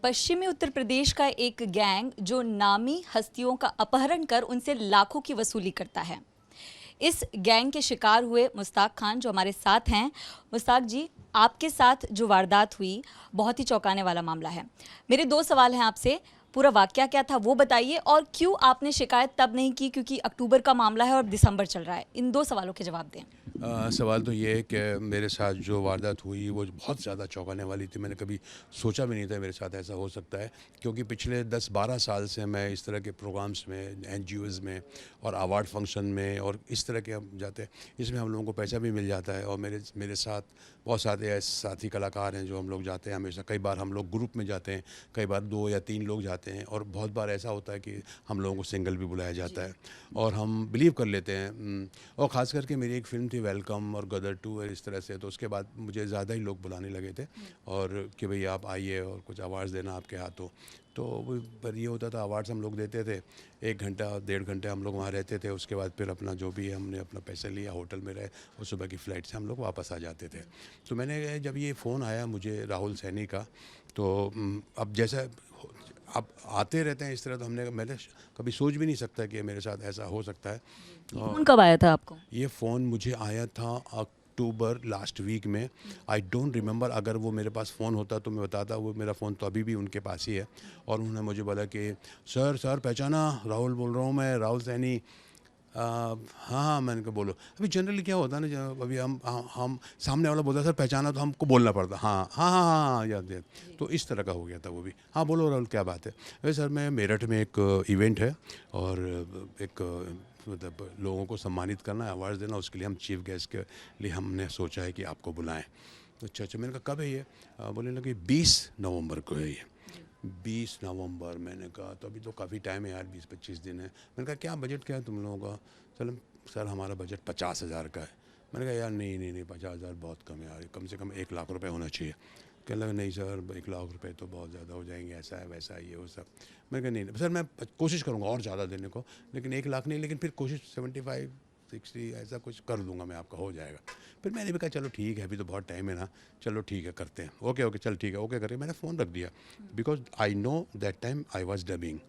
पश्चिमी उत्तर प्रदेश का एक गैंग जो नामी हस्तियों का अपहरण कर उनसे लाखों की वसूली करता है। इस गैंग के शिकार हुए मुश्ताक खान जो हमारे साथ हैं। मुश्ताक जी, आपके साथ जो वारदात हुई बहुत ही चौंकाने वाला मामला है। मेरे दो सवाल हैं आपसे। पूरा वाकया क्या था वो बताइए, और क्यों आपने शिकायत तब नहीं की क्योंकि अक्टूबर का मामला है और दिसंबर चल रहा है। इन दो सवालों के जवाब दें। सवाल तो ये है कि मेरे साथ जो वारदात हुई वो बहुत ज़्यादा चौंकाने वाली थी। मैंने कभी सोचा भी नहीं था मेरे साथ ऐसा हो सकता है, क्योंकि पिछले 10-12 साल से मैं इस तरह के प्रोग्राम्स में, एनजीओज़ में और अवार्ड फंक्शन में और इस तरह के हम जाते हैं, इसमें हम लोगों को पैसा भी मिल जाता है। और मेरे साथ बहुत सारे ऐसे साथी कलाकार हैं जो हम लोग जाते हैं हमेशा। कई बार हम लोग ग्रुप में जाते हैं, कई बार 2 या 3 लोग जाते हैं, और बहुत बार ऐसा होता है कि हम लोगों को सिंगल भी बुलाया जाता है और हम बिलीव कर लेते हैं। और ख़ास करके मेरी एक फ़िल्म थी वेलकम और गदर 2 और इस तरह से, तो उसके बाद मुझे ज़्यादा ही लोग बुलाने लगे थे और कि भाई आप आइए और कुछ अवार्ड्स देना आपके हाथों। तो वो पर ये होता था, अवार्ड्स हम लोग देते थे, 1 घंटा 1.5 घंटे हम लोग वहाँ रहते थे। उसके बाद फिर अपना जो भी है हमने अपना पैसे लिया, होटल में रहे और सुबह की फ़्लाइट से हम लोग वापस आ जाते थे। तो मैंने जब ये फ़ोन आया मुझे राहुल सैनी का, तो अब जैसा अब आते रहते हैं इस तरह, तो मैंने कभी सोच भी नहीं सकता कि मेरे साथ ऐसा हो सकता है। फोन कब आया था आपको? ये फ़ोन मुझे आया था अक्टूबर लास्ट वीक में। आई डोंट रिमेंबर, अगर वो मेरे पास फ़ोन होता तो मैं बताता। वो मेरा फ़ोन तो अभी भी उनके पास ही है। और उन्होंने मुझे बोला कि सर पहचाना, राहुल बोल रहा हूँ मैं, राहुल सैनी। हाँ हाँ, मैंने कहा बोलो। अभी जनरली क्या होता है ना, जब अभी हम सामने वाला बोलता सर पहचाना, तो हमको बोलना पड़ता हाँ हाँ हाँ हाँ हाँ, याद है। तो इस तरह का हो गया था वो भी। हाँ बोलो राहुल, क्या बात है। अरे सर, मैं मेरठ में एक इवेंट है और एक मतलब लोगों को सम्मानित करना है, अवार्ड देना, उसके लिए हम चीफ गेस्ट के लिए हमने सोचा है कि आपको बुलाएं। तो अच्छा, मैंने कहा कब है ये? बोलने लगे 20 नवंबर को है ये। 20 नवंबर, मैंने कहा तो अभी तो काफ़ी टाइम है यार, 20-25 दिन है। मैंने कहा क्या बजट क्या है तुम लोगों का? सर हमारा बजट 50,000 का है। मैंने कहा यार नहीं 50,000 बहुत कम है यार, कम से कम 1 लाख रुपए होना चाहिए। कहने लगा नहीं सर, 1 लाख रुपए तो बहुत ज़्यादा हो जाएंगे, ऐसा है वैसा है ये वो सब। मैंने कहा नहीं सर, मैं कोशिश करूँगा और ज़्यादा देने को, लेकिन 1 लाख नहीं, लेकिन फिर कोशिश 75-60 ऐसा कुछ कर दूंगा मैं, आपका हो जाएगा। फिर मैंने भी कहा चलो ठीक है, अभी तो बहुत टाइम है ना, चलो ठीक है करते हैं। ओके चल ठीक है, ओके करके मैंने फ़ोन रख दिया, because I know that time I was dubbing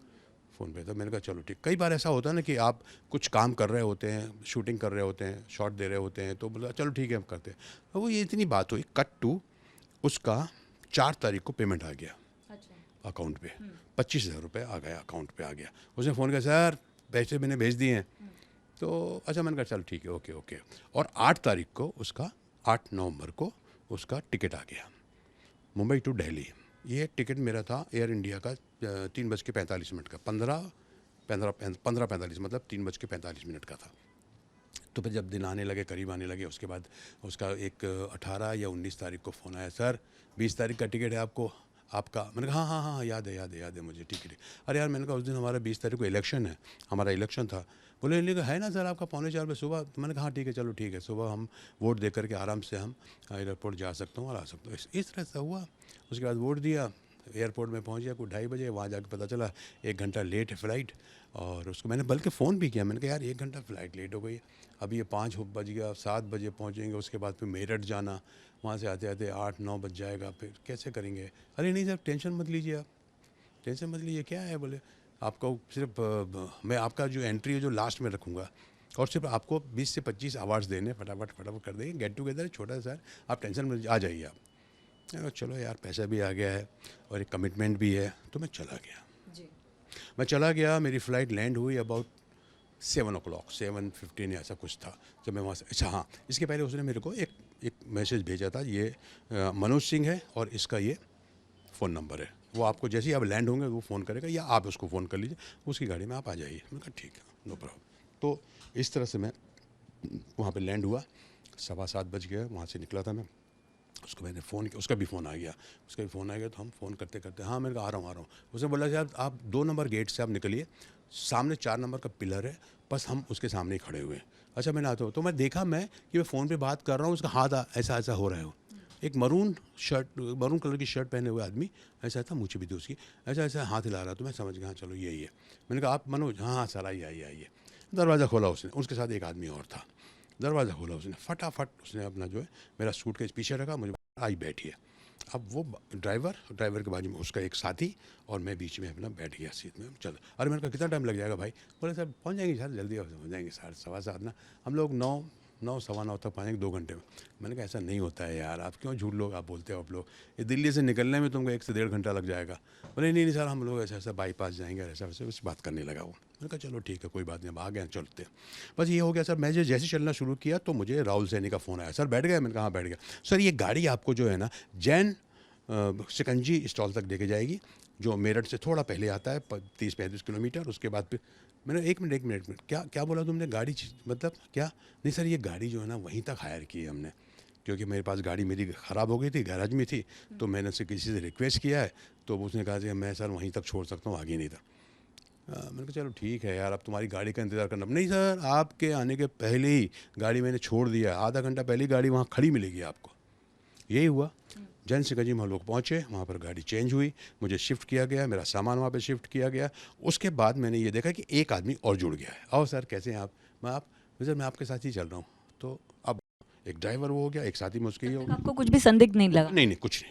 phone पे। तो मैंने कहा चलो ठीक। कई बार ऐसा होता है ना कि आप कुछ काम कर रहे होते हैं, शूटिंग कर रहे होते हैं, शॉट दे रहे होते हैं, तो बोला चलो ठीक है हम करते हैं। तो वो ये इतनी बात हुई, कट टू उसका 4 तारीख को पेमेंट आ गया अकाउंट पे। 25,000 रुपये आ गया अकाउंट पे, आ गया। उसने फ़ोन किया सर पैसे मैंने भेज दिए हैं। तो अच्छा, मैंने कहा चल ठीक है, ओके। और 8 तारीख को उसका, 8 नवंबर को उसका टिकट आ गया, मुंबई टू दिल्ली। ये टिकट मेरा था एयर इंडिया का 3:45 का, 15:45 मतलब 3:45 का था। तो फिर जब दिन आने लगे, करीब आने लगे, उसके बाद उसका एक 18 या 19 तारीख को फ़ोन आया, सर 20 तारीख का टिकट है आपका। मैंने कहा हाँ याद है मुझे, टिकट है। अरे यार, मैंने कहा उस दिन हमारा 20 तारीख को इलेक्शन है, हमारा इलेक्शन था। बोले नहीं है ना सर आपका 3:45 बजे सुबह। तो मैंने कहा हाँ ठीक है, चलो ठीक है, सुबह हम वोट दे करके आराम से हम एयरपोर्ट जा सकता हूँ और आ सकता हूँ। इस तरह से हुआ। उसके बाद वोट दिया, एयरपोर्ट में पहुंच गया कुछ 2:30 बजे। वहाँ जाकर पता चला 1 घंटा लेट है फ़्लाइट। और उसको मैंने बल्कि फ़ोन भी किया, मैंने कहा यार 1 घंटा फ़्लाइट लेट हो गई, अभी ये 5 बज गया, 7 बजे पहुँचेंगे, उसके बाद फिर मेरठ जाना, वहाँ से आते आते 8-9 बज जाएगा, फिर कैसे करेंगे? अरे नहीं सर टेंशन मत लीजिए, आप टेंशन मत लीजिए। क्या है? बोले आपको सिर्फ मैं आपका जो एंट्री है जो लास्ट में रखूँगा, और सिर्फ आपको 20 से 25 अवार्ड्स देने, फटाफट कर देंगे, गेट टुगेदर है छोटा सा, आप टेंशन मत, आ जाइए आप। चलो यार, पैसा भी आ गया है और एक कमिटमेंट भी है, तो मैं चला गया। मैं चला गया, मेरी फ़्लाइट लैंड हुई अबाउट 7 o'clock, 7:15 ऐसा कुछ था जब मैं वहाँ से। अच्छा हाँ, इसके पहले उसने मेरे को एक मैसेज भेजा था, ये मनोज सिंह है और इसका ये फ़ोन नंबर है, वो आपको जैसे ही आप लैंड होंगे वो फ़ोन करेगा, या आप उसको फ़ोन कर लीजिए, उसकी गाड़ी में आप आ जाइए। मैंने कहा ठीक है, नो प्रॉब्लम। तो इस तरह से मैं वहाँ पे लैंड हुआ, 7:15 बज गया, वहाँ से निकला था मैं। उसको मैंने फ़ोन किया, उसका भी फ़ोन आ गया, तो हम फ़ोन करते करते हाँ मैंने कहा आ रहा हूँ। उसने बोला कि आप 2 नंबर गेट से आप निकलिए, सामने 4 नंबर का पिलर है, बस हम उसके सामने ही खड़े हुए हैं। अच्छा, मैंने आता हूँ तो मैं देखा मैं कि मैं फ़ोन पे बात कर रहा हूँ, उसका हाथ ऐसा हो रहा है। एक मरून कलर की शर्ट पहने हुए आदमी, ऐसा था, मूंछ भी थी उसकी, ऐसा हाथ हिला रहा, तो मैं समझ गया हाँ चलो यही है। मैंने कहा आप मनोज? हाँ सर आइए। दरवाज़ा खोला उसने, उसके साथ एक आदमी और था। दरवाज़ा खोला उसने, फटाफट उसने अपना जो है मेरा सूटकेस पीछे रखा, मुझे आई बैठिए। अब वो ड्राइवर के बाजू में उसका एक साथी और मैं बीच में अपना बैठ गया सीट में। चल, अरे मैंने कहा कितना टाइम लग जाएगा भाई? बोले सर पहुंच जाएंगे सर, जल्दी पहुंच जाएंगे, 7:15 ना। हम लोग 9 सवा 9 तक पहुँचेंगे 2 घंटे में। मैंने कहा ऐसा नहीं होता है यार, आप क्यों झूठ लोग आप बोलते हो? आप लोग ये दिल्ली से निकलने में तुमको 1 से 1.5 घंटा लग जाएगा। बोले नहीं सर, हम लोग ऐसा बाईपास जाएंगे, ऐसा वैसे उस बात करने लगा वो। मैंने कहा चलो ठीक है, कोई बात नहीं, अब आ गए चलते हैं। बस ये हो गया सर। मैं जैसे चलना शुरू किया तो मुझे राहुल सैनी का फ़ोन आया, सर बैठ गए? मैंने कहा हाँ बैठ गया। सर ये गाड़ी आपको जो है ना जैन सिकंजी स्टॉल तक लेके जाएगी, जो मेरठ से थोड़ा पहले आता है, 30-35 किलोमीटर। उसके बाद फिर मैंने एक मिनट क्या बोला तुमने? गाड़ी मतलब क्या? नहीं सर ये गाड़ी जो है ना वहीं तक हायर की है हमने, क्योंकि मेरे पास गाड़ी मेरी ख़राब हो गई थी, गैराज में थी, तो मैंने उससे किसी से रिक्वेस्ट किया है, तो उसने कहा कि मैं सर वहीं तक छोड़ सकता हूँ, आगे नहीं था। मैंने कहा चलो ठीक है यार, अब तुम्हारी गाड़ी का इंतज़ार करना। नहीं सर, आपके आने के पहले ही गाड़ी मैंने छोड़ दिया है, आधा घंटा पहले ही गाड़ी वहाँ खड़ी मिलेगी आपको। यही हुआ। जैन सिकंजी में हम लोग पहुँचे, वहाँ पर गाड़ी चेंज हुई, मुझे शिफ्ट किया गया, मेरा सामान वहाँ पे शिफ्ट किया गया। उसके बाद मैंने ये देखा कि एक आदमी और जुड़ गया है। आओ सर कैसे हैं आप? मैं आपके साथ ही चल रहा हूँ। तो अब एक ड्राइवर वो हो गया, एक साथी में उसके ही हो तब तक गया। आपको कुछ भी संदिग्ध नहीं लगा? नहीं कुछ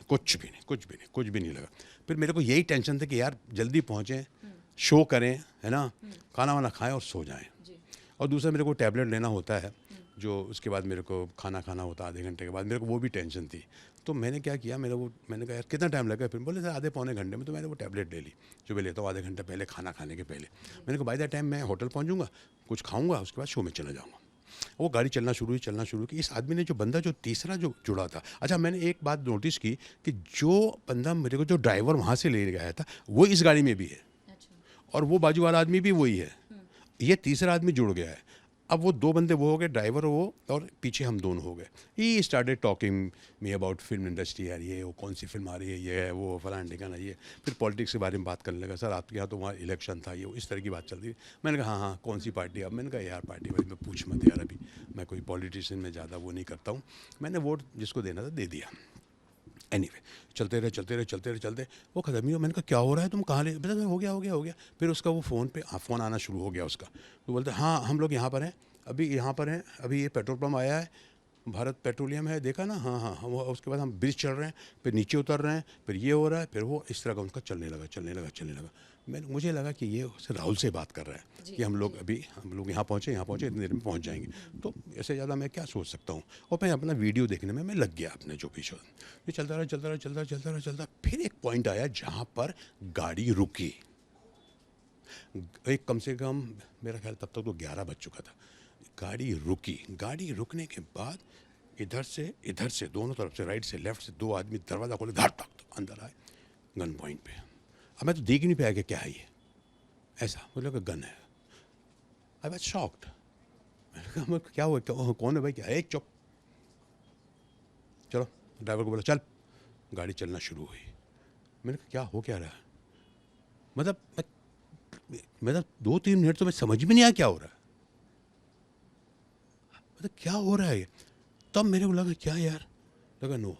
भी नहीं लगा। फिर मेरे को यही टेंशन था कि यार जल्दी पहुँचें, शो करें, है ना, खाना वाना खाएं और सो जाएं। और दूसरा मेरे को टैबलेट लेना होता है, जो उसके बाद मेरे को खाना खाना होता है आधे घंटे के बाद। मेरे को वो भी टेंशन थी। तो मैंने क्या किया, मैंने कहा यार कितना टाइम लगा? फिर बोले सर आधे पौने घंटे में। तो मैंने वो टैबलेट ले ली जो मैं लेता हूँ आधे घंटे पहले, खाना खाने के पहले। मैंने कहा बाय द टाइम मैं होटल पहुँचूँगा, कुछ खाऊँगा, उसके बाद शो में चला जाऊँगा। वो गाड़ी चलना शुरू की। इस आदमी ने, जो बंदा जो तीसरा जो जुड़ा था, अच्छा मैंने एक बात नोटिस की कि जो बंदा मेरे को, जो ड्राइवर वहाँ से ले गया था, वो इस गाड़ी में भी है, और वो बाजू वाला आदमी भी वही है। ये तीसरा आदमी जुड़ गया है। अब वो 2 बंदे वो हो गए, ड्राइवर वो, और पीछे हम दोनों हो गए। He started talking me about film industry, यार ये वो कौन सी फिल्म आ रही है, ये है वो फलाना ठिकाना ये। फिर पॉलिटिक्स के बारे में बात करने लगा, सर आपके यहाँ तो वहाँ इलेक्शन था, ये इस तरह की बात चल रही है। मैंने कहा हाँ कौन सी पार्टी? अब मैंने कहा यार पार्टी भाई मैं पूछ मत यार, अभी मैं कोई पॉलिटिशियन में ज़्यादा वो नहीं करता हूँ। मैंने वोट जिसको देना था दे दिया। एनीवे चलते वो ख़त्म ही हो। मैंने कहा क्या हो रहा है, तुम कहाँ ले? बता हो गया। फिर उसका वो फ़ोन आना शुरू हो गया उसका। तो बोलते हाँ हम लोग यहाँ पर हैं, अभी ये पेट्रोल पंप आया है, भारत पेट्रोलियम है, देखा ना? हाँ वो। उसके बाद हम ब्रिज चढ़ रहे हैं, फिर नीचे उतर रहे हैं, फिर ये हो रहा है, फिर वो, इस तरह का उनका चलने लगा। मुझे लगा कि ये राहुल से बात कर रहा है कि हम लोग यहाँ पहुँचे, इतनी देर में पहुँच जाएंगे। तो ऐसे ज़्यादा मैं क्या सोच सकता हूँ। और मैं अपना वीडियो देखने में मैं लग गया अपने जो पीछे। ये चलता रहा। फिर एक पॉइंट आया जहाँ पर गाड़ी रुकी। एक कम से कम मेरा ख्याल तब तक तो 11 बज चुका था। गाड़ी रुकने के बाद इधर से दोनों तरफ से, राइट से लेफ्ट से, 2 आदमी दरवाज़ा खोले, धड़ तक अंदर आए गन पॉइंट पे। अब मैं तो देख ही नहीं पाया कि क्या है ये, ऐसा मुझे लगा गन है। I was shocked. मैंने कहा क्या हुआ, कौन है भाई, क्या है? चुप। चलो ड्राइवर को बोला चल, गाड़ी चलना शुरू हुई। मैंने कहा क्या हो क्या रहा है? मतलब 2-3 मिनट तो मैं समझ में नहीं आया क्या हो रहा है, मतलब क्या हो रहा है ये। तब मेरे को लगा क्या यार, लगा नो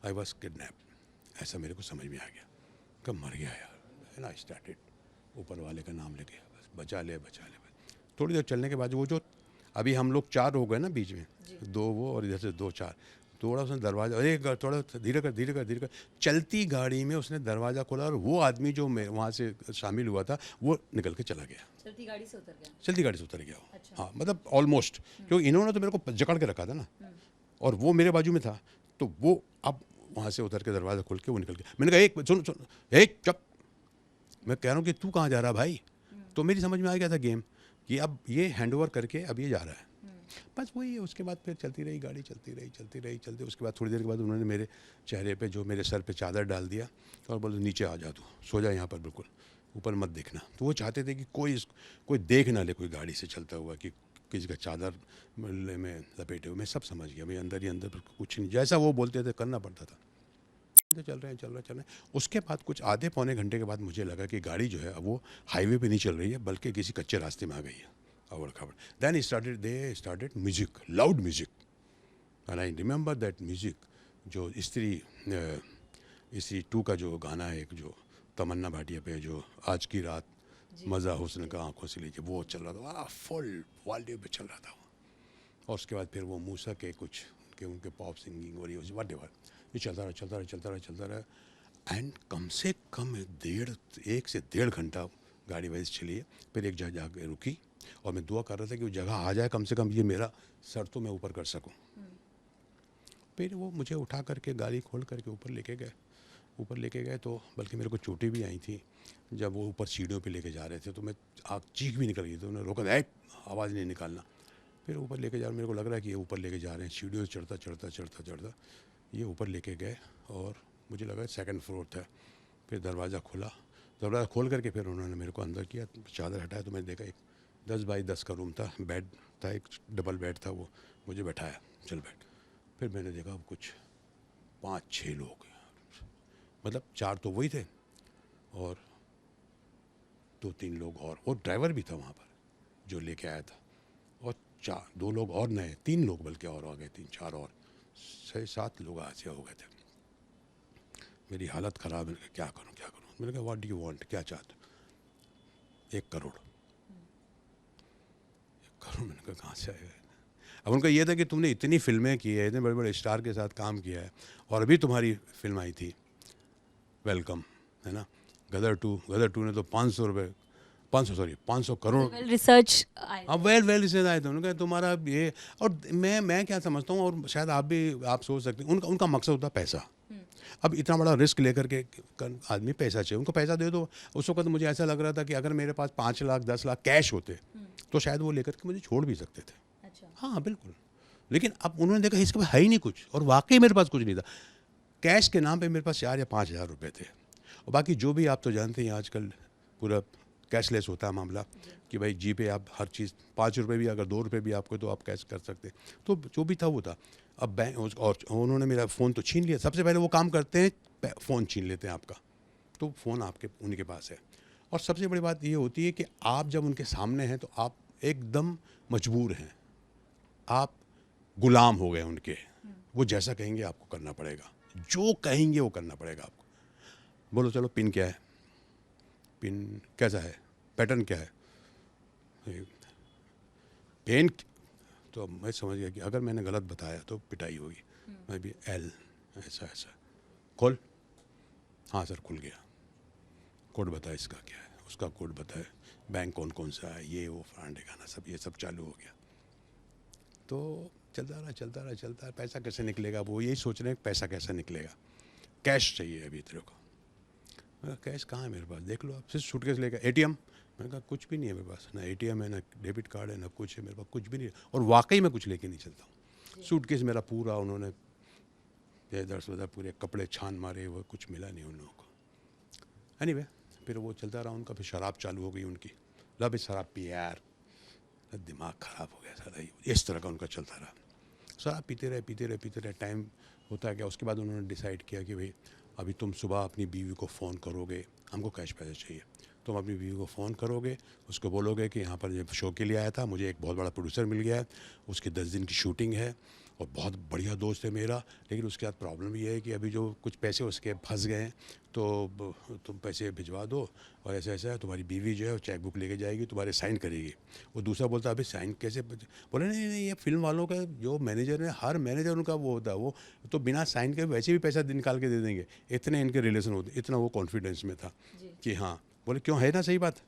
आई वॉज किडनैप, ऐसा मेरे को समझ में आ गया। कब मर गया यार, एंड आई स्टार्टेड, ऊपर वाले का नाम लेके बस बचा ले। थोड़ी देर चलने के बाद वो जो, अभी हम लोग 4 हो गए ना बीच में, 2 वो और इधर से 2 4, थोड़ा उसने दरवाज़ा, अरे थोड़ा धीरे कर चलती गाड़ी में उसने दरवाज़ा खोला, और वो आदमी जो वहाँ से शामिल हुआ था वो निकल के चला गया। चलती गाड़ी से उतर गया वो। अच्छा। हाँ मतलब ऑलमोस्ट, क्योंकि इन्होंने तो मेरे को जकड़ के रखा था ना, और वो मेरे बाजू में था, तो वो अब वहाँ से उतर के दरवाज़ा खोल के वो निकल गया। मैंने कहा एक सुन, एक चुप, मैं कह रहा हूँ कि तू कहाँ जा रहा भाई? तो मेरी समझ में आ गया था गेम कि अब ये हैंड ओवर करके अब ये जा रहा है। बस वही है। उसके बाद फिर चलती रही गाड़ी, चलती रही। उसके बाद थोड़ी देर के बाद उन्होंने मेरे चेहरे पे, जो मेरे सर पे चादर डाल दिया, और बोले नीचे आ जा, तू सो जा यहाँ पर, बिल्कुल ऊपर मत देखना। तो वो चाहते थे कि कोई देख ना ले, कोई गाड़ी से चलता हुआ, कि किसी का चादर में लपेटे हुए। मैं सब समझ गया भाई, अंदर ही अंदर कुछ नहीं, जैसा वो बोलते थे करना पड़ता था। चल रहे हैं। उसके बाद कुछ आधे पौने घंटे के बाद मुझे लगा कि गाड़ी जो है अब वो हाईवे पे नहीं चल रही है, बल्कि किसी कच्चे रास्ते में आ गई है, अवड़ खबड़। Then they started music, loud music, and I remember that music, जो स्त्री 2 का जो गाना है, एक जो तमन्ना भाटिया पे, जो आज की रात मज़ा हुस्न का आंखों से लीजिए, वो चल रहा था, फुल वॉल्यूम पे चल रहा था वो। और उसके बाद फिर वो मूसा के कुछ, उनके पॉप सिंगिंग और ये वट एवर, ये चलता रहा एंड कम से कम 1 से 1.5 घंटा गाड़ी वैसे चली है। फिर एक जगह जाके रुकी और मैं दुआ कर रहा था कि वो जगह आ जाए, कम से कम ये मेरा सर तो मैं ऊपर कर सकूं। फिर वो मुझे उठा करके गाड़ी खोल करके ऊपर लेके गए तो बल्कि मेरे को चोटें भी आई थी। जब वो ऊपर सीढ़ियों पे लेके जा रहे थे तो मैं आग चीख भी निकल गई, तो उन्होंने रोका, आवाज़ नहीं निकालना। फिर ऊपर लेके जा, मेरे को लग रहा है कि ये ऊपर लेके जा रहे हैं, सीढ़ियों से चढ़ता ये ऊपर लेके गए और मुझे लगा 2nd फ्लोर था। फिर दरवाज़ा खोल करके फिर उन्होंने मेरे को अंदर किया, चादर हटाया तो मैंने देखा एक 10 बाई 10 का रूम था, बेड था, एक डबल बेड था, वो मुझे बैठाया, चल बैठ। फिर मैंने देखा कुछ 5-6 लोग, मतलब 4 तो वही थे और 2-3 लोग और ड्राइवर भी था वहाँ पर जो लेके आया था, और 2 लोग और नए, 3 लोग बल्कि और आ गए, 3-4 और 6-7 लोग आज हो गए थे। मेरी हालत ख़राब है, क्या करूँ। मैंने कहा व्हाट डू यू वांट, क्या चाहते हो? 1 करोड़। 1 करोड़ मैंने कहा कहाँ से आएगा। अब उनका ये था कि तुमने इतनी फिल्में की है, इतने बड़े बड़े स्टार के साथ काम किया है, और अभी तुम्हारी फिल्म आई थी वेलकम, है ना, गदर 2 ने तो 500 करोड़ वेल रिसर्च आए। अब वेल इसे आए थे। उन्होंने कहा तुम्हारा ये, और मैं क्या समझता हूँ, और शायद आप सोच सकते हैं, उनका मकसद होता है पैसा। अब इतना बड़ा रिस्क लेकर के आदमी पैसा चाहिए, उनको पैसा दे दो। उस वक्त मुझे ऐसा लग रहा था कि अगर मेरे पास 5 लाख 10 लाख कैश होते तो शायद वो लेकर के मुझे छोड़ भी सकते थे। अच्छा। हाँ बिल्कुल। लेकिन अब उन्होंने देखा इसके पास है ही नहीं कुछ, और वाकई मेरे पास कुछ नहीं था। कैश के नाम पे मेरे पास 4 या 5 हज़ार रुपये थे, और बाकी जो भी आप तो जानते हैं आजकल पूरा कैशलेस होता है मामला, कि भाई जी पे आप हर चीज़, 5 रुपये भी अगर 2 रुपये भी आपको तो आप कैश कर सकते। तो जो भी था वो था। अब बैंक और उन्होंने मेरा फ़ोन तो छीन लिया। सबसे पहले वो काम करते हैं, फ़ोन छीन लेते हैं आपका, तो फ़ोन उनके पास है। और सबसे बड़ी बात ये होती है कि आप जब उनके सामने हैं तो आप एकदम मजबूर हैं, आप गुलाम हो गए उनके। वो जैसा कहेंगे आपको करना पड़ेगा, जो कहेंगे वो करना पड़ेगा आपको। बोलो चलो पिन क्या है, पिन कैसा है, पैटर्न क्या है, पेन, तो मैं समझ गया कि अगर मैंने गलत बताया तो पिटाई होगी। मैं भी एल ऐसा खोल, हाँ सर खुल गया। कोड बताए, इसका क्या है, उसका कोड बताए, बैंक कौन सा है, ये वो फलाने गाना सब, ये सब चालू हो गया। तो चलता रहा। पैसा कैसे निकलेगा, वो यही सोच रहे हैं पैसा कैसे निकलेगा, कैश चाहिए अभी तेरे को। मैं कहा कैश कहाँ है मेरे पास, देख लो आप। सिर्फ सूटकेस लेकर ATM, मैंने कहा कुछ भी नहीं है मेरे पास, ना ATM है, ना डेबिट कार्ड है, ना कुछ है मेरे पास, कुछ भी नहीं है। और वाकई में कुछ लेके नहीं चलता हूँ। सूटकेस मेरा पूरा, उन्होंने इधर पूरे कपड़े छान मारे, वो कुछ मिला नहीं उन लोगों को। एनीवे फिर वो चलता रहा उनका। फिर शराब चालू हो गई उनकी, ला भी शराब पी यार, दिमाग ख़राब हो गया सारा, इस तरह का उनका चलता रहा। शराब पीते रहे। टाइम होता है क्या, उसके बाद उन्होंने डिसाइड किया कि भाई अभी तुम सुबह अपनी बीवी को फ़ोन करोगे, हमको कैश पैसे चाहिए, तुम अपनी बीवी को फ़ोन करोगे, उसको बोलोगे कि यहाँ पर जब शो के लिए आया था, मुझे एक बहुत बड़ा प्रोड्यूसर मिल गया है, उसकी 10 दिन की शूटिंग है, और बहुत बढ़िया दोस्त है मेरा, लेकिन उसके साथ प्रॉब्लम ये है कि अभी जो कुछ पैसे उसके फंस गए हैं, तो तुम पैसे भिजवा दो, और ऐसा है, तुम्हारी बीवी जो है वो चेक बुक लेके जाएगी, तुम्हारे साइन करेगी। वो दूसरा बोलता अभी साइन कैसे, बोले नहीं, ये फिल्म वालों का जो मैनेजर है, हर मैनेजर उनका वो होता है, वो तो बिना साइन के वैसे भी पैसा निकाल के दे देंगे, इतने इनके रिलेशन होते, इतना वो कॉन्फिडेंस में था कि हाँ। बोले क्यों, है ना सही बात,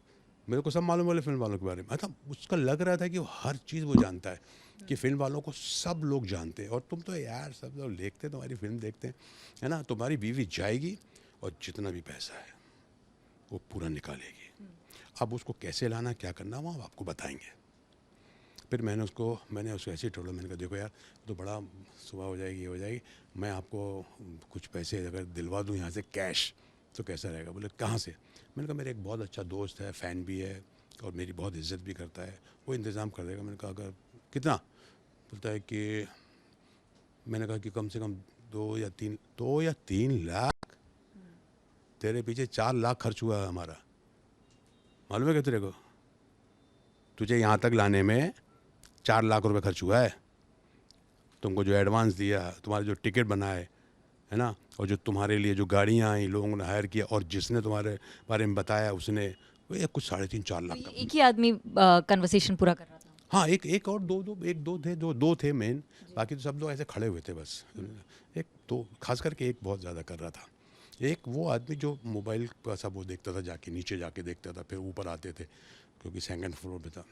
मेरे को सब मालूम, बोले फिल्म वालों के बारे में। मतलब उसका लग रहा था कि वो हर चीज़ वो जानता है, कि फिल्म वालों को सब लोग जानते हैं, और तुम तो यार सब लोग देखते हैं, तुम्हारी फिल्म देखते हैं, है ना, तुम्हारी बीवी जाएगी और जितना भी पैसा है वो पूरा निकालेगी। अब उसको कैसे लाना, क्या करना, वो आपको बताएंगे। फिर मैंने उसको ऐसे ही टोला, मैंने कहा देखो यार, तो बड़ा सुबह हो जाएगी, ये हो जाएगी, मैं आपको कुछ पैसे अगर दिलवा दूँ यहाँ से कैश तो कैसा रहेगा। बोले कहाँ से, मैंने कहा मेरे एक बहुत अच्छा दोस्त है, फ़ैन भी है, और मेरी बहुत इज्जत भी करता है, वो इंतज़ाम कर देगा। मैंने कहा अगर कितना, बोलता है कि, मैंने कहा कि कम से कम 2 या 3 लाख। तेरे पीछे 4 लाख खर्च हुआ है हमारा, मालूम है क्या तेरे को, तुझे यहाँ तक लाने में 4 लाख रुपए खर्च हुआ है। तुमको जो एडवांस दिया, तुम्हारे जो टिकट बनाए, है ना, और जो तुम्हारे लिए जो गाड़ियाँ आई, लोगों ने हायर किया, और जिसने तुम्हारे बारे में बताया उसने, वो ये कुछ 3.5-4 लाख का। एक ही आदमी कन्वर्सेशन पूरा कर रहा था। हाँ, एक और दो थे, दो थे मेन, बाकी तो सब लोग ऐसे खड़े हुए थे बस। एक तो खास करके एक बहुत ज़्यादा कर रहा था। एक वो आदमी जो मोबाइल का सब वो देखता था, जाके नीचे जाके देखता था, फिर ऊपर आते थे क्योंकि सेकंड फ्लोर पे था।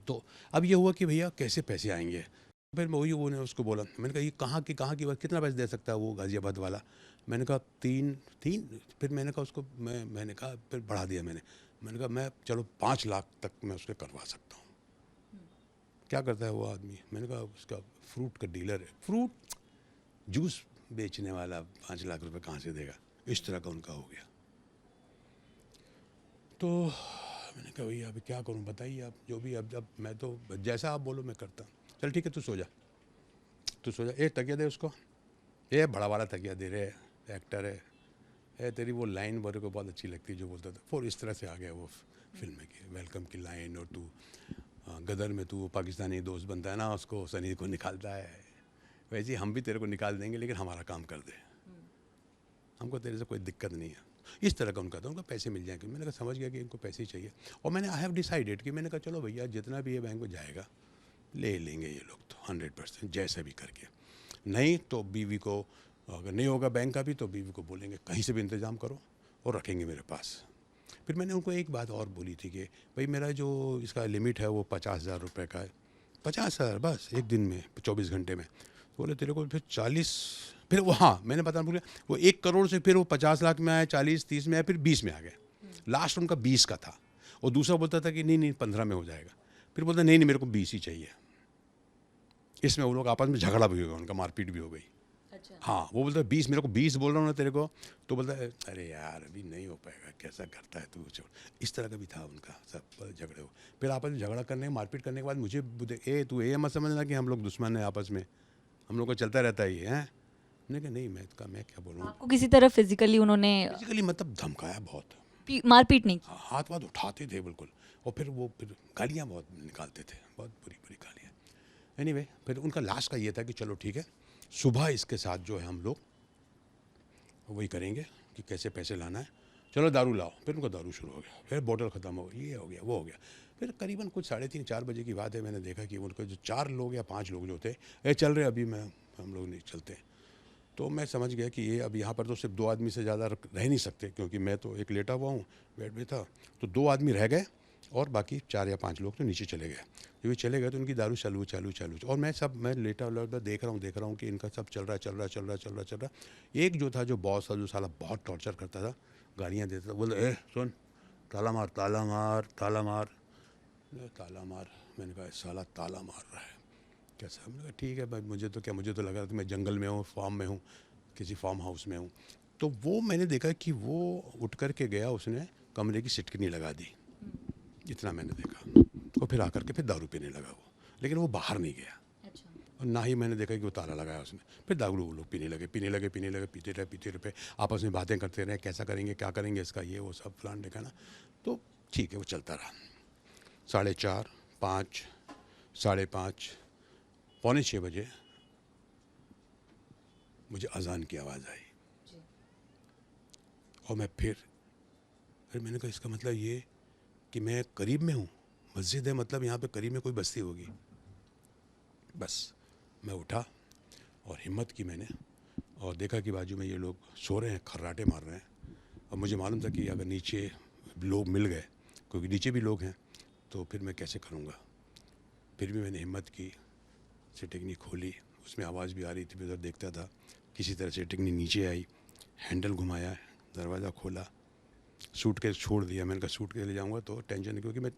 तो अब ये हुआ कि भैया कैसे पैसे आएँगे? फिर मैं वही वो ने उसको बोला, मैंने कहा ये कहाँ की बात, कितना पैसे दे सकता है वो गाज़ियाबाद वाला? मैंने कहा 3 फिर मैंने कहा उसको मैंने कहा फिर बढ़ा दिया मैंने। मैंने कहा मैं चलो 5 लाख तक मैं उसके करवा सकता हूँ। क्या करता है वो आदमी? मैंने कहा उसका फ्रूट का डीलर है। फ्रूट जूस बेचने वाला 5 लाख रुपए कहाँ से देगा? इस तरह का उनका हो गया। तो मैंने कहा भैया अभी क्या करूं बताइए आप, जो भी अब मैं तो जैसा आप बोलो मैं करता हूँ। चल ठीक है तू सो जा, ए तकिया दे उसको, ये बड़ा वाला तकिया दे रहे, एक्टर है, ए तेरी वो लाइन मेरे को बहुत अच्छी लगती है जो बोलता था। फिर इस तरह से आ गया वो फिल्म में कि वेलकम की लाइन, और तू गदर में तू पाकिस्तानी दोस्त बनता है ना, उसको सनी को निकालता है, वैसे ही हम भी तेरे को निकाल देंगे लेकिन हमारा काम कर दे, हमको तेरे से कोई दिक्कत नहीं है। इस तरह का उनका था, उनको पैसे मिल जाएंगे। मैंने कहा समझ गया कि इनको पैसे ही चाहिए, और मैंने आई हैव डिसाइडेड कि मैंने कहा चलो भैया जितना भी ये बैंक में जाएगा ले लेंगे ये लोग तो 100% जैसे भी करके। नहीं तो बीवी को, अगर नहीं होगा बैंक का भी तो बीवी को बोलेंगे कहीं से भी इंतज़ाम करो और रखेंगे मेरे पास। फिर मैंने उनको एक बात और बोली थी कि भाई मेरा जो इसका लिमिट है वो 50,000 रुपये का है। 50,000 बस एक दिन में 24 घंटे में। तो बोले तेरे को फिर 40, फिर वो हाँ मैंने बताना भूल गया, वो 1 करोड़ से फिर वो 50 लाख में आया, 40, 30 में आया, फिर 20 में आ गए। लास्ट उनका 20 का था, और दूसरा बोलता था कि नहीं 15 में हो जाएगा। फिर बोलता नहीं मेरे को 20 ही चाहिए। इसमें वो लोग आपस में झगड़ा भी हो गया, उनका मारपीट भी हो गई। अच्छा। हाँ वो बोलता है 20, मेरे को 20 बोल रहा हूँ ना तेरे को, तो बोलता है अरे यार अभी नहीं हो पाएगा, कैसा करता है तू, छोड़। इस तरह का भी था उनका, सब झगड़े हो। फिर आपस में झगड़ा करने, मारपीट करने के बाद मुझे तू ये मत समझना कि हम लोग दुश्मन हैं आपस में, हम लोग को चलता रहता है ये हैं। मैंने कहा नहीं, मैं क्या बोलूँ। आपको किसी तरह फिजिकली उन्होंने फिजिकली मतलब धमकाया बहुत, मारपीट नहीं की? हाथ वाथ उठाते थे बिल्कुल, और फिर गालियाँ बहुत निकालते थे, बहुत बुरी बुरी गालियाँ। एनीवे फिर उनका लास्ट का ये था कि चलो ठीक है, सुबह इसके साथ जो है हम लोग वही करेंगे कि कैसे पैसे लाना है, चलो दारू लाओ। फिर उनका दारू शुरू हो गया, फिर बोतल ख़त्म हो गई, ये हो गया वो हो गया। फिर करीबन कुछ 3:30 4 बजे की बात है, मैंने देखा कि उनके जो 4 लोग या 5 लोग जो थे, ये चल रहे अभी मैं हम लोग नहीं चलते। तो मैं समझ गया कि ये अब यहाँ पर तो सिर्फ 2 आदमी से ज़्यादा रह नहीं सकते, क्योंकि मैं तो एक लेटा हुआ हूँ, बेड पे था। तो 2 आदमी रह गए और बाकी 4 या 5 लोग तो नीचे चले गए। जब ये चले गए तो उनकी दारू चालू, और मैं लेटा देख रहा हूँ कि इनका सब चल रहा। एक जो था, जो बॉस था, जो साला बहुत टॉर्चर करता था, गालियाँ देता था, बोले ए सुन, ताला मार ताला मार ताला मार ताला मार। मैंने कहा साला ताला मार रहा है कैसा? मैंने कहा ठीक है भाई, मुझे तो लग रहा था मैं जंगल में हूँ, फार्म में हूँ, किसी फार्म हाउस में हूँ। तो वो मैंने देखा कि वो उठ कर के गया, उसने कमरे की सिटकनी लगा दी, इतना मैंने देखा। और फिर आकर के फिर दारू पीने लगा वो, लेकिन वो बाहर नहीं गया। अच्छा। और ना ही मैंने देखा कि वो ताला लगाया उसने। फिर दारू वो लोग पीने लगे, पीते रहे, आपस में बातें करते रहे, कैसा करेंगे, क्या करेंगे इसका, ये वो सब प्लान देखा ना। तो ठीक है वो चलता रहा। 4:30, 5, 5:30, 5:45 बजे मुझे अजान की आवाज़ आई, जी। और मैं फिर मैंने कहा इसका मतलब ये कि मैं करीब में हूँ, मस्जिद है, मतलब यहाँ पे करीब में कोई बस्ती होगी। बस मैं उठा और हिम्मत की मैंने, और देखा कि बाजू में ये लोग सो रहे हैं, खर्राटे मार रहे हैं। और मुझे मालूम था कि अगर नीचे लोग मिल गए, क्योंकि नीचे भी लोग हैं, तो फिर मैं कैसे करूँगा। फिर भी मैंने हिम्मत की, सिटिंगनी खोली, उसमें आवाज़ भी आ रही थी, उधर देखता था। किसी तरह सिटिंगनी नीचे आई, हैंडल घुमाया, दरवाज़ा खोला, सूटकेस छोड़ दिया। मैंने कहा सूटकेस ले जाऊँगा तो टेंशन नहीं, क्योंकि मैं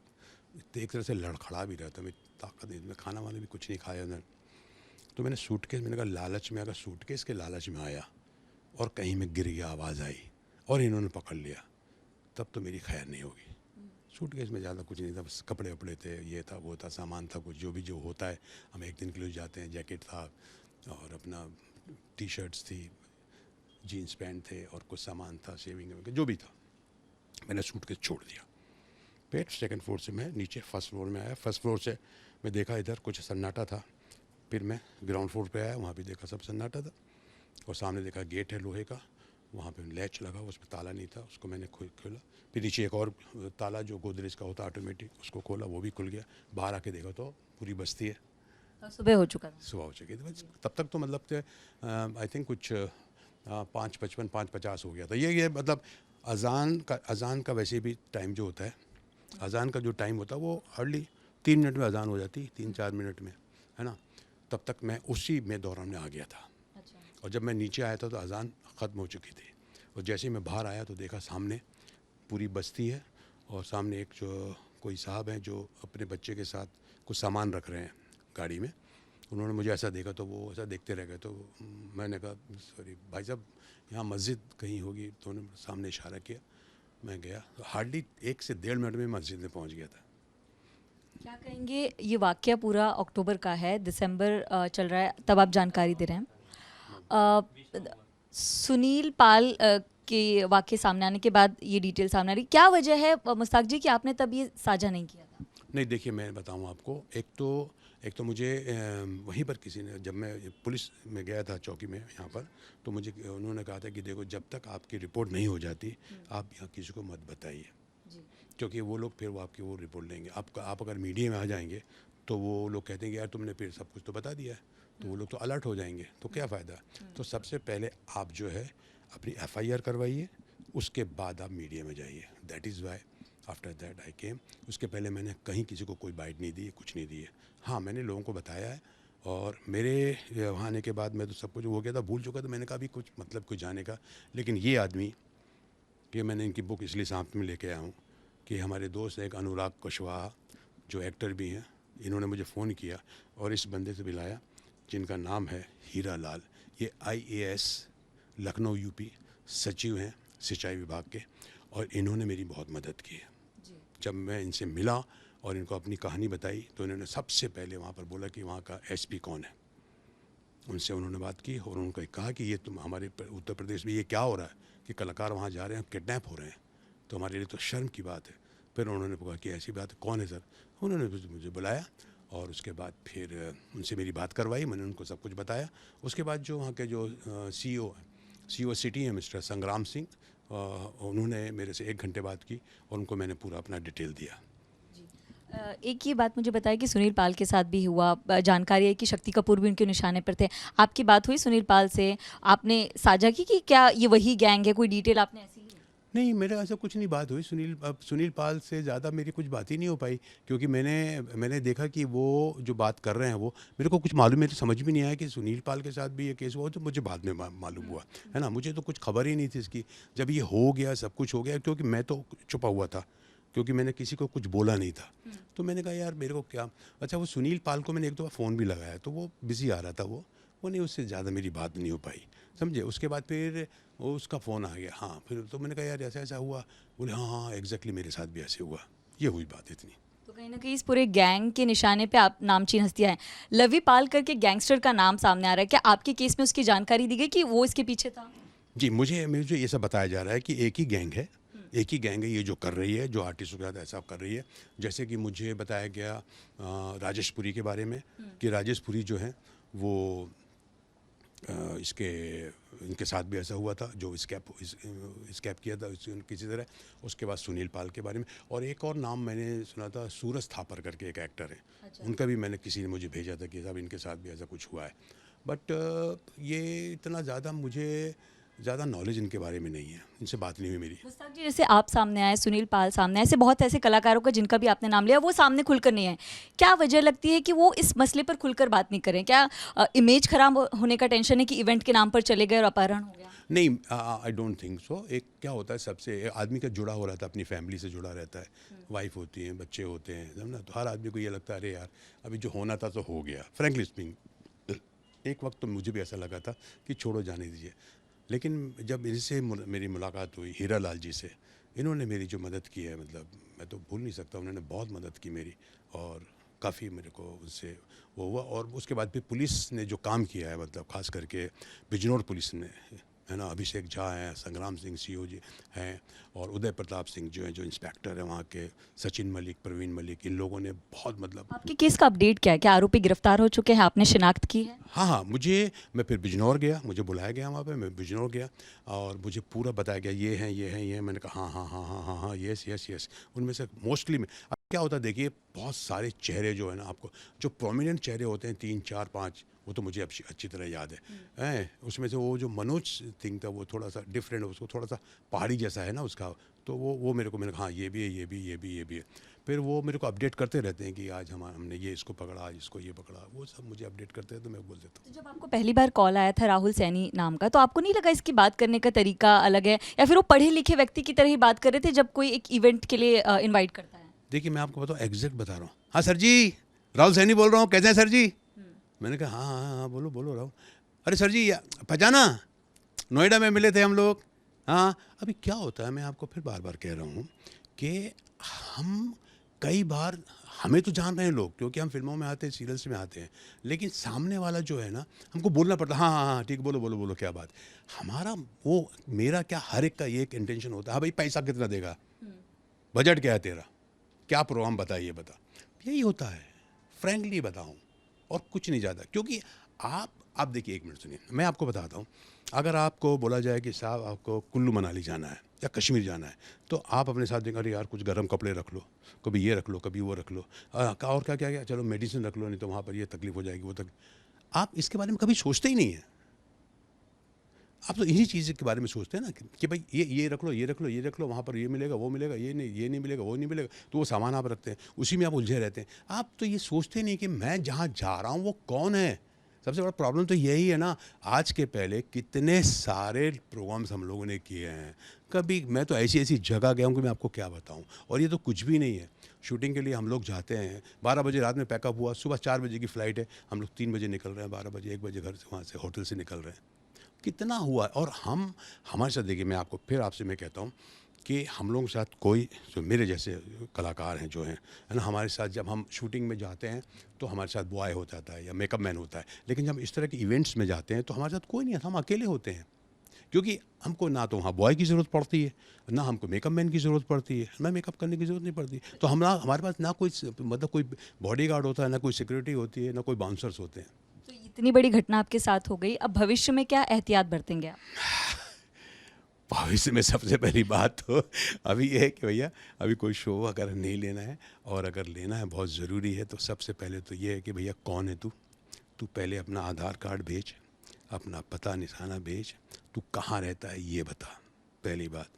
एक तरह से लड़खड़ा भी रहा था, मैं ताकत नहीं, मैं खाना वाना भी कुछ नहीं खाया उधर। तो मैंने कहा लालच में, अगर सूटकेस के लालच में आया और कहीं में गिर गया, आवाज़ आई और इन्होंने पकड़ लिया, तब तो मेरी खैर नहीं होगी। सूटकेस में ज़्यादा कुछ नहीं था, बस कपड़े वपड़े थे, ये था वो था, सामान था कुछ जो होता है, हम एक दिन के लिए जाते हैं। जैकेट था और अपना टी-शर्ट्स थी, जीन्स पैंट थे, और कुछ सामान था, शेविंग जो भी था। मैंने सूटकेस छोड़ दिया। फिर सेकंड फ्लोर से मैं नीचे फर्स्ट फ्लोर में आया। फर्स्ट फ्लोर से मैं देखा इधर कुछ सन्नाटा था। फिर मैं ग्राउंड फ्लोर पे आया, वहाँ भी देखा सब सन्नाटा था, और सामने देखा गेट है लोहे का, वहाँ पे लैच लगा, उसमें ताला नहीं था, उसको मैंने खोला। फिर नीचे एक और ताला जो गोदरेज का होता ऑटोमेटिक, उसको खोला, वो भी खुल गया। बाहर आके देखा तो पूरी बस्ती है। और सुबह हो चुका था। सुबह हो चुकी थी बस। तब तक तो मतलब आई थिंक कुछ 5:55 5:50 हो गया था। ये मतलब अज़ान का वैसे भी टाइम जो होता है, अज़ान का जो टाइम होता है वो हार्डली 3 मिनट में अज़ान हो जाती, 3-4 मिनट में, है ना। तब तक मैं उसी में दौरान में आ गया था। अच्छा। और जब मैं नीचे आया था तो अज़ान ख़त्म हो चुकी थी। और जैसे ही मैं बाहर आया तो देखा सामने पूरी बस्ती है, और सामने एक जो कोई साहब हैं जो अपने बच्चे के साथ कुछ सामान रख रहे हैं गाड़ी में। उन्होंने मुझे ऐसा देखा तो वो ऐसा देखते रह गए। तो मैंने कहा सॉरी भाई साहब, यहाँ मस्जिद कहीं होगी। तो उन्होंने सामने इशारा किया, मैं गया तो हार्डली 1 से 1.5 मिनट में मस्जिद में पहुँच गया था। क्या कहेंगे, ये वाकया पूरा अक्टूबर का है, दिसंबर चल रहा है, तब आप जानकारी दे रहे हैं। अ, सुनील पाल के वाकये सामने आने के बाद ये डिटेल सामने आ रही, क्या वजह है मुश्ताक जी कि आपने तब ये साझा नहीं किया था? नहीं देखिए, मैं बताऊँ आपको, एक तो मुझे वहीं पर किसी ने, जब मैं पुलिस में गया था चौकी में यहाँ पर, तो मुझे उन्होंने कहा था कि देखो जब तक आपकी रिपोर्ट नहीं हो जाती आप यहाँ किसी को मत बताइए, क्योंकि वो लोग फिर वो आपकी वो रिपोर्ट लेंगे। आप अगर मीडिया में आ जाएंगे तो वो लोग कहते हैं कि यार तुमने फिर सब कुछ तो बता दिया है, तो वो लोग तो अलर्ट हो जाएंगे, तो क्या फ़ायदा। तो सबसे पहले आप जो है अपनी FIR करवाइए, उसके बाद आप मीडिया में जाइए। That is why after that I came. उसके पहले मैंने कहीं किसी को कोई बाइट नहीं दी, कुछ नहीं दी है। हाँ, मैंने लोगों को बताया है, और मेरे वहाँ आने के बाद मैं तो सब कुछ हो गया था, भूल चुका था। मैंने कहा अभी कुछ मतलब कुछ जाने का। लेकिन ये आदमी, कि मैंने इनकी बुक इसलिए साथ में लेके आया हूँ कि हमारे दोस्त एक अनुराग कुशवाहा जो एक्टर भी हैं, इन्होंने मुझे फ़ोन किया और इस बंदे से मिलाया जिनका नाम है हीरा लाल। ये IAS लखनऊ UP सचिव हैं सिंचाई विभाग के, और इन्होंने मेरी बहुत मदद की है। जब मैं इनसे मिला और इनको अपनी कहानी बताई तो इन्होंने सबसे पहले वहाँ पर बोला कि वहाँ का SP कौन है। उनसे उन्होंने बात की और उनको कहा कि ये तुम हमारे उत्तर प्रदेश में ये क्या हो रहा है कि कलाकार वहाँ जा रहे हैं, किडनैप हो रहे हैं, तो हमारे लिए तो शर्म की बात है। फिर उन्होंने कहा कि ऐसी बात है, कौन है सर। उन्होंने मुझे बुलाया और उसके बाद फिर उनसे मेरी बात करवाई, मैंने उनको सब कुछ बताया। उसके बाद जो वहाँ के जो CEO सिटी हैं मिस्टर संग्राम सिंह, उन्होंने मेरे से 1 घंटे बात की और उनको मैंने पूरा अपना डिटेल दिया। एक ये बात मुझे बताया कि सुनील पाल के साथ भी हुआ, जानकारी है कि शक्ति कपूर भी उनके निशाने पर थे। आपकी बात हुई सुनील पाल से, आपने साझा की कि क्या ये वही गैंग है, कोई डिटेल आपने ऐसी ली? नहीं, मेरे ऐसा कुछ नहीं बात हुई। सुनील पाल से ज़्यादा मेरी कुछ बात ही नहीं हो पाई, क्योंकि मैंने देखा कि वो जो बात कर रहे हैं वो मेरे को कुछ मालूम, मेरी समझ में नहीं आया कि सुनील पाल के साथ भी ये केस हुआ। तो मुझे बाद में मालूम हुआ, है ना। मुझे तो कुछ खबर ही नहीं थी इसकी। जब ये हो गया, सब कुछ हो गया, क्योंकि मैं तो छुपा हुआ था, क्योंकि मैंने किसी को कुछ बोला नहीं था। तो मैंने कहा यार मेरे को क्या। अच्छा, वो सुनील पाल को मैंने एक दफ़ा फ़ोन भी लगाया तो वो बिज़ी आ रहा था, वो नहीं, उससे ज़्यादा मेरी बात नहीं हो पाई, समझे। उसके बाद फिर वो उसका फ़ोन आ गया। हाँ, फिर तो मैंने कहा यार ऐसा ऐसा हुआ। बोले हाँ हाँ एग्जैक्टली मेरे साथ भी ऐसे हुआ। ये हुई बात इतनी। तो कहीं ना कहीं इस पूरे गैंग के निशाने पे आप नामचीन हस्तियां हैं। लवी पाल करके गैंगस्टर का नाम सामने आ रहा है, क्या आपके केस में उसकी जानकारी दी गई कि वो इसके पीछे था? जी, मुझे ये सब बताया जा रहा है कि एक ही गैंग है, ये जो कर रही है, जो आर्टिस्टों के साथ ऐसा कर रही है। जैसे कि मुझे बताया गया राजेश पुरी के बारे में, कि राजेश पुरी जो है वो इनके साथ भी ऐसा हुआ था, जो स्कैप किया था किसी तरह। उसके बाद सुनील पाल के बारे में, और एक और नाम मैंने सुना था, सूरज थापर करके एक एक्टर है। अच्छा। उनका भी किसी ने मुझे भेजा था कि साहब इनके साथ भी ऐसा कुछ हुआ है। बट ये इतना ज़्यादा नॉलेज इनके बारे में नहीं है, इनसे बात नहीं हुई मेरी। मुस्ताक जी, जैसे आप सामने आए, सुनील पाल सामने आए, ऐसे बहुत ऐसे कलाकारों का जिनका भी आपने नाम लिया, वो सामने खुलकर नहीं आए। क्या वजह लगती है कि वो इस मसले पर खुलकर बात नहीं करें? क्या इमेज खराब होने का टेंशन है कि इवेंट के नाम पर चले गए और अपहरण हो गया? नहीं, आई डोंट थिंक सो। एक क्या होता है, सबसे आदमी का जुड़ा हो रहता है, अपनी फैमिली से जुड़ा रहता है। वाइफ होती है, बच्चे होते हैं, समझ ना। तो हर आदमी को ये लगता है अरे यार अभी जो होना था तो हो गया। फ्रैंकली स्पीकिंग, एक वक्त तो मुझे भी ऐसा लगा था कि छोड़ो, जाने दीजिए। लेकिन जब इनसे मेरी मुलाकात हुई हीरा लाल जी से, इन्होंने मेरी जो मदद की है, मतलब मैं तो भूल नहीं सकता। उन्होंने बहुत मदद की मेरी, और काफ़ी मेरे को उससे वो हुआ। और उसके बाद फिर पुलिस ने जो काम किया है, मतलब ख़ास करके बिजनौर पुलिस ने, है ना, अभिषेक झा हैं, संग्राम सिंह सीओ जी हैं, और उदय प्रताप सिंह जो हैं, जो इंस्पेक्टर हैं वहाँ के, सचिन मलिक, प्रवीण मलिक, इन लोगों ने बहुत मतलब आपके केस का अपडेट क्या है? क्या आरोपी गिरफ्तार हो चुके हैं? आपने शिनाख्त की है? हाँ हाँ, मैं फिर बिजनौर गया, मुझे बुलाया गया वहाँ पे, मैं बिजनौर गया और मुझे पूरा बताया गया ये हैं ये हैं ये हैं। मैंने कहा हाँ हाँ हाँ हाँ हाँ हाँ, यस यस यस। उनमें से मोस्टली में अब क्या होता है, देखिए बहुत सारे चेहरे जो है ना, आपको जो प्रोमिनेंट चेहरे होते हैं 3 4 5, वो तो मुझे अच्छी तरह याद है। उसमें से वो जो मनोज सिंह था वो थोड़ा सा डिफरेंट है, उसको थोड़ा सा पहाड़ी जैसा है ना उसका, तो वो मेरे को, मैंने कहा हाँ ये भी है ये भी ये भी ये भी है। फिर वो मेरे को अपडेट करते रहते हैं कि आज हमने ये इसको पकड़ा, आज इसको ये पकड़ा, वो सब मुझे अपडेट करते हैं तो मैं बोल देता हूँ। तो जब आपको पहली बार कॉल आया था राहुल सैनी नाम का, तो आपको नहीं लगा इसकी बात करने का तरीका अलग है, या फिर वो पढ़े लिखे व्यक्ति की तरह ही बात कर रहे थे जब कोई एक इवेंट के लिए इनवाइट करता है? देखिए मैं आपको बताऊँ, एग्जैक्ट बता रहा हूँ। हाँ सर जी, राहुल सैनी बोल रहा हूँ, कैसे हैं सर जी? मैंने कहा हाँ हाँ हाँ, बोलो बोलो राहुल। अरे सर जी पहचाना, नोएडा में मिले थे हम लोग। हाँ, अभी क्या होता है, मैं आपको फिर बार बार कह रहा हूँ कि हम कई बार, हमें तो जान रहे हैं लोग क्योंकि हम फिल्मों में आते हैं, सीरियल्स में आते हैं, लेकिन सामने वाला जो है ना, हमको बोलना पड़ता है हाँ हाँ हाँ ठीक, बोलो बोलो बोलो क्या बात। हमारा वो, मेरा क्या, हर एक का ये एक इंटेंशन होता है, हाँ भाई पैसा कितना देगा, बजट क्या है तेरा, क्या प्रोग्राम बता, ये बता, यही होता है, फ्रैंकली बताऊँ, और कुछ नहीं ज़्यादा। क्योंकि आप देखिए, एक मिनट सुनिए, मैं आपको बताता हूँ, अगर आपको बोला जाए कि साहब आपको कुल्लू मनाली जाना है या कश्मीर जाना है, तो आप अपने साथ देंगे, अरे यार कुछ गर्म कपड़े रख लो, कभी ये रख लो, कभी वो रख लो, और क्या क्या क्या, चलो मेडिसिन रख लो, नहीं तो वहाँ पर ये तकलीफ हो जाएगी वो तकलीफ। आप इसके बारे में कभी सोचते ही नहीं है। आप तो इन्हीं चीज़ के बारे में सोचते हैं ना कि भाई ये रख लो, ये रख लो, ये रख लो, वहाँ पर ये मिलेगा वो मिलेगा, ये नहीं मिलेगा वो नहीं मिलेगा, तो वो सामान आप रखते हैं, उसी में आप उलझे रहते हैं। आप तो ये सोचते नहीं कि मैं जहाँ जा रहा हूँ वो कौन है। सबसे बड़ा प्रॉब्लम तो यही है ना। आज के पहले कितने सारे प्रोग्राम्स हम लोगों ने किए हैं, कभी मैं तो ऐसी ऐसी जगह गया हूँ कि मैं आपको क्या बताऊँ। और ये तो कुछ भी नहीं है, शूटिंग के लिए हम लोग जाते हैं, 12 बजे रात में पैकअप हुआ, सुबह 4 बजे की फ़्लाइट है, हम लोग 3 बजे निकल रहे हैं, 12 बजे 1 बजे घर से, वहाँ से होटल से निकल रहे हैं। कितना हुआ है। और हमारे साथ देखिए, मैं आपको फिर आपसे मैं कहता हूँ कि हम लोगों के साथ कोई, जो मेरे जैसे कलाकार हैं जो हैं, है ना, हमारे साथ जब हम शूटिंग में जाते हैं तो हमारे साथ बॉय हो जाता है या मेकअप मैन होता है, लेकिन जब इस तरह के इवेंट्स में जाते हैं तो हमारे साथ कोई नहीं है, हम अकेले होते हैं। क्योंकि हमको ना तो वहाँ बॉय की ज़रूरत पड़ती है, ना हमको मेकअप मैन की ज़रूरत पड़ती है, ना मेकअप करने की ज़रूरत नहीं पड़ती। तो हमारे पास ना कोई मतलब कोई बॉडीगार्ड होता है, ना कोई सिक्योरिटी होती है, ना कोई बाउंसर्स होते हैं। तो इतनी बड़ी घटना आपके साथ हो गई, अब भविष्य में क्या एहतियात बरतेंगे आप? भविष्य में सबसे पहली बात तो अभी ये है कि भैया अभी कोई शो अगर नहीं लेना है, और अगर लेना है बहुत ज़रूरी है, तो सबसे पहले तो ये है कि भैया कौन है तू पहले अपना आधार कार्ड भेज, अपना पता निशाना भेज, तू कहाँ रहता है ये बता, पहली बात।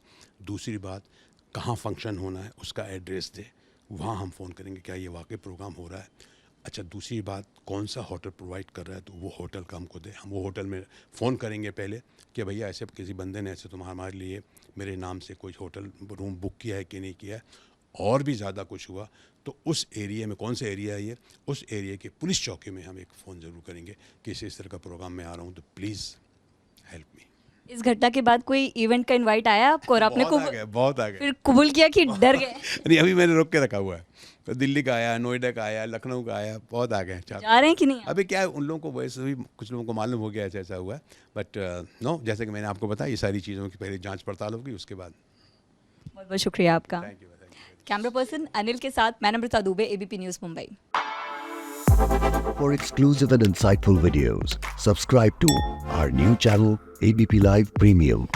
दूसरी बात, कहाँ फंक्शन होना है उसका एड्रेस दे, वहाँ हम फ़ोन करेंगे क्या ये वाकई प्रोग्राम हो रहा है। अच्छा, दूसरी बात, कौन सा होटल प्रोवाइड कर रहा है तो वो होटल का हमको दे, हम वो होटल में फ़ोन करेंगे पहले कि भैया ऐसे किसी बंदे ने ऐसे हमारे लिए मेरे नाम से कोई होटल रूम बुक किया है कि नहीं किया है। और भी ज़्यादा कुछ हुआ तो उस एरिया में, कौन सा एरिया है ये, उस एरिया के पुलिस चौकी में हम एक फ़ोन ज़रूर करेंगे कि इस तरह का प्रोग्राम में आ रहा हूँ, तो प्लीज़ हेल्प मी। इस घटना के बाद कोई इवेंट का इनवाइट आया आपको और आपने बहुत आ गए फिर कबूल किया कि डर गए? नहीं, अभी मैंने रोक के रखा हुआ है। तो दिल्ली का आया, नोएडा का आया, लखनऊ का आया, बहुत आ गए। जा रहे हैं कि नहीं? अभी क्या है, उन लोगों को वैसे भी कुछ लोगों को मालूम हो गया ऐसा ऐसा हुआ है, बट नो, जैसे कि मैंने आपको बताया, ये सारी चीज़ों की पहले जांच पड़ताल होगी, उसके बाद। बहुत बहुत शुक्रिया आपका। Thank you. Camera person Anil के साथ मैं Namrata Dubey, ABP news Mumbai. For exclusive and insightful videos, subscribe to our new channel ABP Live Premium.